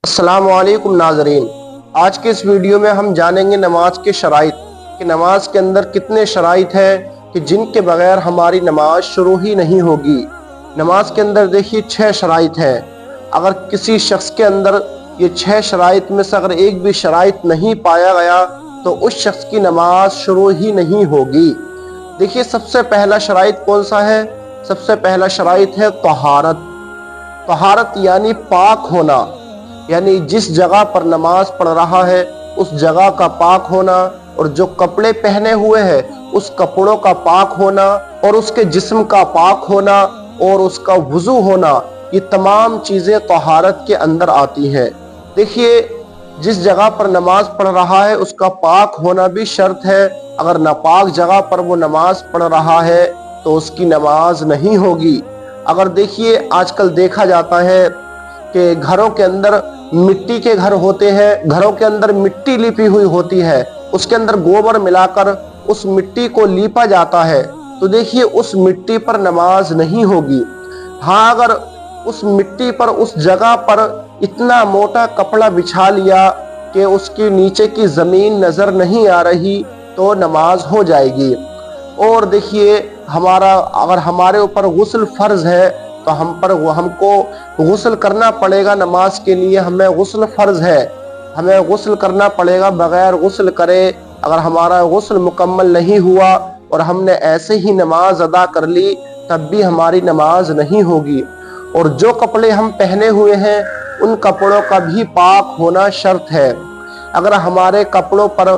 السلام علیکم ناظرین، آج کے اس ویڈیو میں ہم جانیں گے نماز کے شرائط کہ نماز کے اندر کتنے شرائط ہیں کہ جن کے بغیر ہماری نماز شروع ہی نہیں ہوگی۔ نماز کے اندر دیکھیے 6 شرائط ہیں۔ اگر کسی شخص کے اندر یہ 6 شرائط میں سے اگر ایک بھی شرائط نہیں پایا گیا تو اس شخص کی نماز شروع ہی نہیں ہوگی۔ دیکھیے سب سے پہلا شرائط کون سا ہے؟ سب سے پہلا شرائط ہے طہارت۔ طہارت یعنی پاک ہونا، یعنی جس جگہ پر نماز پڑھ رہا ہے اس جگہ کا پاک ہونا، اور جو کپڑے پہنے ہوئے ہیں اس کپڑوں کا پاک ہونا، اور اس کے جسم کا پاک ہونا، اور اس کا وضو ہونا، یہ تمام چیزیں طہارت کے اندر آتی ہیں۔ دیکھیے جس جگہ پر نماز پڑھ رہا ہے اس کا پاک ہونا بھی شرط ہے۔ اگر ناپاک جگہ پر وہ نماز پڑھ رہا ہے تو اس کی نماز نہیں ہوگی۔ اگر دیکھیے آج کل دیکھا جاتا ہے کہ گھروں کے اندر مٹی کے گھر ہوتے ہیں، گھروں کے اندر مٹی لیپی ہوئی ہوتی ہے، اس کے اندر گوبر ملا کر اس مٹی کو لیپا جاتا ہے، تو دیکھیے اس مٹی پر نماز نہیں ہوگی۔ ہاں اگر اس مٹی پر اس جگہ پر اتنا موٹا کپڑا بچھا لیا کہ اس کے نیچے کی زمین نظر نہیں آ رہی تو نماز ہو جائے گی۔ اور دیکھیے اگر ہمارے اوپر غسل فرض ہے تو ہم کو غسل کرنا پڑے گا۔ نماز کے لیے ہمیں غسل فرض ہے، ہمیں غسل کرنا پڑے گا۔ بغیر غسل کرے اگر ہمارا غسل مکمل نہیں ہوا اور ہم نے ایسے ہی نماز ادا کر لی تب بھی ہماری نماز نہیں ہوگی۔ اور جو کپڑے ہم پہنے ہوئے ہیں ان کپڑوں کا بھی پاک ہونا شرط ہے۔ اگر ہمارے کپڑوں پر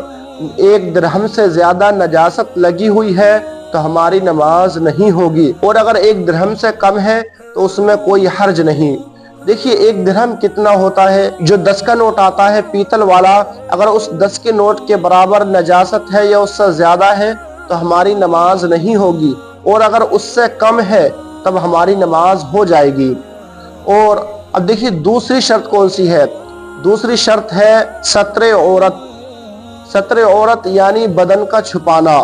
1 درہم سے زیادہ نجاست لگی ہوئی ہے تو ہماری نماز نہیں ہوگی، اور اگر 1 درہم سے کم ہے تو اس میں کوئی حرج نہیں۔ دیکھیے 1 درہم کتنا ہوتا ہے؟ جو 10 کا نوٹ آتا ہے پیتل والا، اگر اس 10 کے نوٹ کے برابر نجاست ہے یا اس سے زیادہ ہے تو ہماری نماز نہیں ہوگی، اور اگر اس سے کم ہے تب ہماری نماز ہو جائے گی۔ اور اب دیکھیے دوسری شرط کون سی ہے؟ دوسری شرط ہے ستر عورت۔ ستر عورت یعنی بدن کا چھپانا۔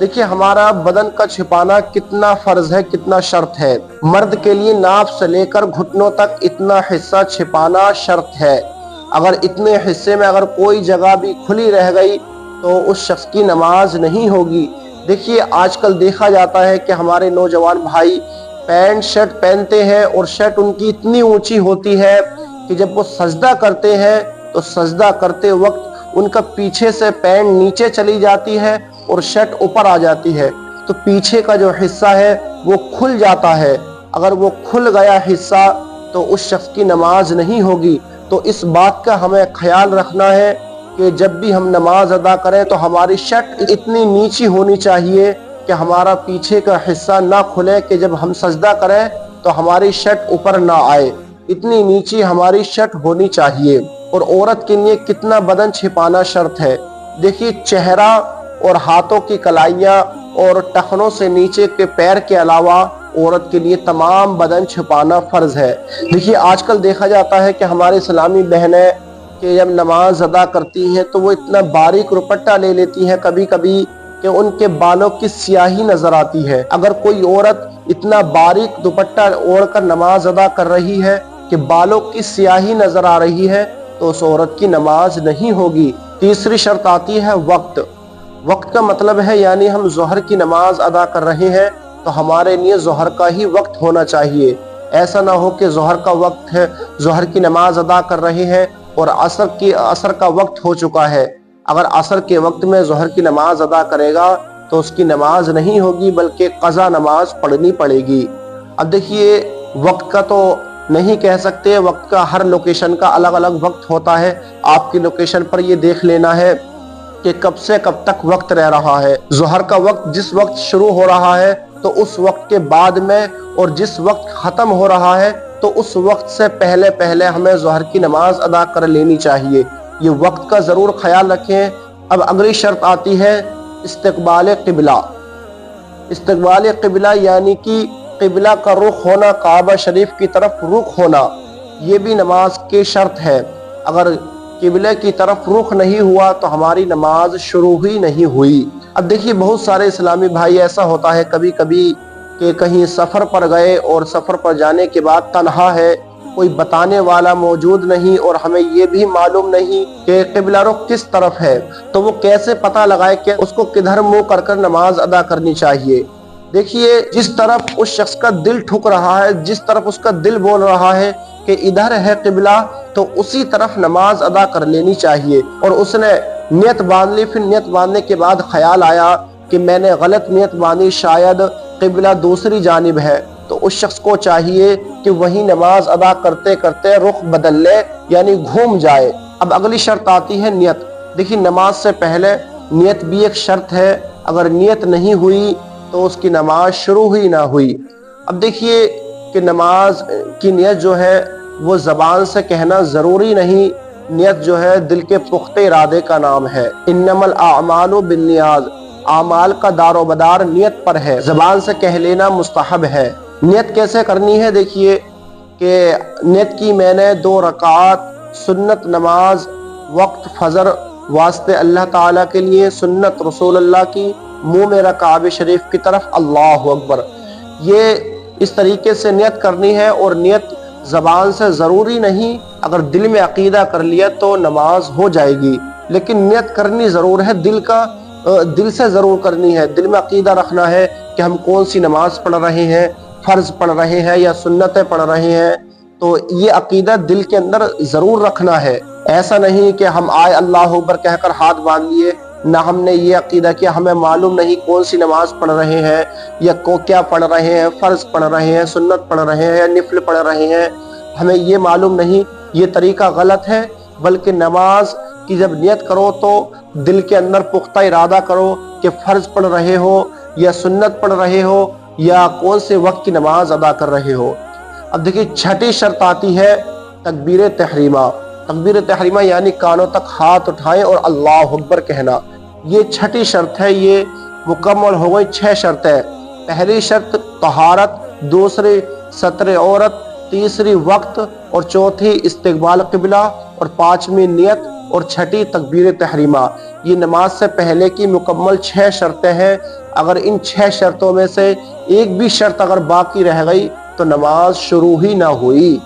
دیکھیے ہمارا بدن کا چھپانا کتنا فرض ہے، کتنا شرط ہے۔ مرد کے لیے ناف سے لے کر گھٹنوں تک اتنا حصہ چھپانا شرط ہے۔ اگر اتنے حصے میں اگر کوئی جگہ بھی کھلی رہ گئی تو اس شخص کی نماز نہیں ہوگی۔ دیکھیے آج کل دیکھا جاتا ہے کہ ہمارے نوجوان بھائی پینٹ شرٹ پہنتے ہیں اور شرٹ ان کی اتنی اونچی ہوتی ہے کہ جب وہ سجدہ کرتے ہیں تو سجدہ کرتے وقت ان کا پیچھے سے پینٹ نیچے چلی جاتی ہے اور شرٹ اوپر آ جاتی ہے، تو پیچھے کا جو حصہ ہے وہ کھل جاتا ہے۔ اگر وہ کھل گیا حصہ تو اس شخص کی نماز نہیں ہوگی۔ تو اس بات کا ہمیں خیال رکھنا ہے کہ جب بھی ہم نماز ادا کریں تو ہماری شرٹ اتنی نیچی ہونی چاہیے کہ ہمارا پیچھے کا حصہ نہ کھلے، کہ جب ہم سجدہ کریں تو ہماری شرٹ اوپر نہ آئے، اتنی نیچی ہماری شرٹ ہونی چاہیے۔ اور عورت کے لیے کتنا بدن چھپانا شرط ہے؟ دیکھیے چہرہ اور ہاتھوں کی کلائیاں اور ٹخنوں سے نیچے کے پیر کے علاوہ عورت کے لیے تمام بدن چھپانا فرض ہے۔ دیکھیے آج کل دیکھا جاتا ہے کہ ہماری اسلامی بہنیں کہ جب نماز ادا کرتی ہیں تو وہ اتنا باریک دوپٹہ لے لیتی ہیں کبھی کبھی کہ ان کے بالوں کی سیاہی نظر آتی ہے۔ اگر کوئی عورت اتنا باریک دوپٹہ اوڑھ کر نماز ادا کر رہی ہے کہ بالوں کی سیاہی نظر آ رہی ہے تو اس عورت کی نماز نہیں ہوگی۔ تیسری شرط آتی ہے وقت۔ وقت کا مطلب ہے یعنی ہم ظہر کی نماز ادا کر رہے ہیں تو ہمارے لیے ظہر کا ہی وقت ہونا چاہیے۔ ایسا نہ ہو کہ ظہر کا وقت ہے، ظہر کی نماز ادا کر رہے ہیں اور عصر کا وقت ہو چکا ہے۔ اگر عصر کے وقت میں ظہر کی نماز ادا کرے گا تو اس کی نماز نہیں ہوگی بلکہ قضا نماز پڑھنی پڑے گی۔ اب دیکھیے وقت کا تو نہیں کہہ سکتے، وقت کا ہر لوکیشن کا الگ الگ وقت ہوتا ہے۔ آپ کی لوکیشن پر یہ دیکھ لینا ہے کہ کب سے کب تک وقت رہ رہا ہے۔ ظہر کا وقت جس وقت شروع ہو رہا ہے تو اس وقت کے بعد میں، اور جس وقت ختم ہو رہا ہے تو اس وقت سے پہلے ہمیں ظہر کی نماز ادا کر لینی چاہیے۔ یہ وقت کا ضرور خیال رکھیں۔ اب اگلی شرط آتی ہے استقبال قبلہ۔ استقبال قبلہ یعنی کہ قبلہ کا رخ ہونا، کعبہ شریف کی طرف رخ ہونا، یہ بھی نماز کی شرط ہے۔ اگر قبلے کی طرف رخ نہیں ہوا تو ہماری نماز شروع ہی نہیں ہوئی۔ اب دیکھیے بہت سارے اسلامی بھائی ایسا ہوتا ہے کبھی کبھی کہ کہیں سفر پر گئے اور سفر پر جانے کے بعد تنہا ہے کوئی بتانے والا موجود نہیں اور ہمیں یہ بھی معلوم نہیں کہ قبلہ رخ کس طرف ہے، تو وہ کیسے پتہ لگائے کہ اس کو کدھر منہ کر کر نماز ادا کرنی چاہیے؟ دیکھیے، جس طرف اس شخص کا دل ٹھک رہا ہے، جس طرف اس کا دل بول رہا ہے کہ ادھر ہے قبلہ، تو اسی طرف نماز ادا کر لینی چاہیے۔ اور اس نے نیت باندھ لی، پھر نیت باندھنے کے بعد خیال آیا کہ میں نے غلط نیت باندھی، شاید قبلہ دوسری جانب ہے، تو اس شخص کو چاہیے کہ وہی نماز ادا کرتے کرتے رخ بدل لے، یعنی گھوم جائے۔ اب اگلی شرط آتی ہے نیت۔ دیکھیے، نماز سے پہلے نیت بھی ایک شرط ہے، اگر نیت نہیں ہوئی تو اس کی نماز شروع ہی نہ ہوئی۔ اب دیکھیے کہ نماز کی نیت جو ہے وہ زبان سے کہنا ضروری نہیں، نیت جو ہے دل کے پختہ ارادے کا نام ہے۔ انما الاعمال بالنیات، اعمال کا دار و مدار نیت پر ہے، زبان سے کہہ لینا مستحب ہے۔ نیت کیسے کرنی ہے؟ دیکھیے کہ نیت کی میں نے 2 رکعات سنت نماز وقت فجر واسطے اللہ تعالیٰ کے لیے، سنت رسول اللہ کی، منہ میرا کعبہ شریف کی طرف، اللہ اکبر، یہ اس طریقے سے نیت کرنی ہے۔ اور نیت زبان سے ضروری نہیں، اگر دل میں عقیدہ کر لیا تو نماز ہو جائے گی، لیکن نیت کرنی ضرور ہے، دل سے ضرور کرنی ہے، دل میں عقیدہ رکھنا ہے کہ ہم کون سی نماز پڑھ رہے ہیں، فرض پڑھ رہے ہیں یا سنتیں پڑھ رہے ہیں، تو یہ عقیدہ دل کے اندر ضرور رکھنا ہے۔ ایسا نہیں کہ ہم آئے اللہ اکبر کہہ کر ہاتھ باندھ لیے، نہ ہم نے یہ عقیدہ کیا، ہمیں معلوم نہیں کون سی نماز پڑھ رہے ہیں یا کیا پڑھ رہے ہیں، فرض پڑھ رہے ہیں، سنت پڑھ رہے ہیں یا نفل پڑھ رہے ہیں، ہمیں یہ معلوم نہیں، یہ طریقہ غلط ہے۔ بلکہ نماز کی جب نیت کرو تو دل کے اندر پختہ ارادہ کرو کہ فرض پڑھ رہے ہو یا سنت پڑھ رہے ہو یا کون سے وقت کی نماز ادا کر رہے ہو۔ اب دیکھیے، چھٹی شرط آتی ہے تکبیر تحریمہ۔ تکبیر تحریمہ یعنی کانوں تک ہاتھ اٹھائیں اور اللہ اکبر کہنا، یہ چھٹی شرط ہے، یہ مکمل ہو گئی 6 شرطیں۔ پہلی شرط طہارت، دوسری ستر عورت، تیسری وقت، اور چوتھی استقبال قبلہ، اور 5ویں نیت، اور چھٹی تکبیر تحریمہ۔ یہ نماز سے پہلے کی مکمل 6 شرطیں ہیں۔ اگر ان 6 شرطوں میں سے ایک بھی شرط اگر باقی رہ گئی تو نماز شروع ہی نہ ہوئی۔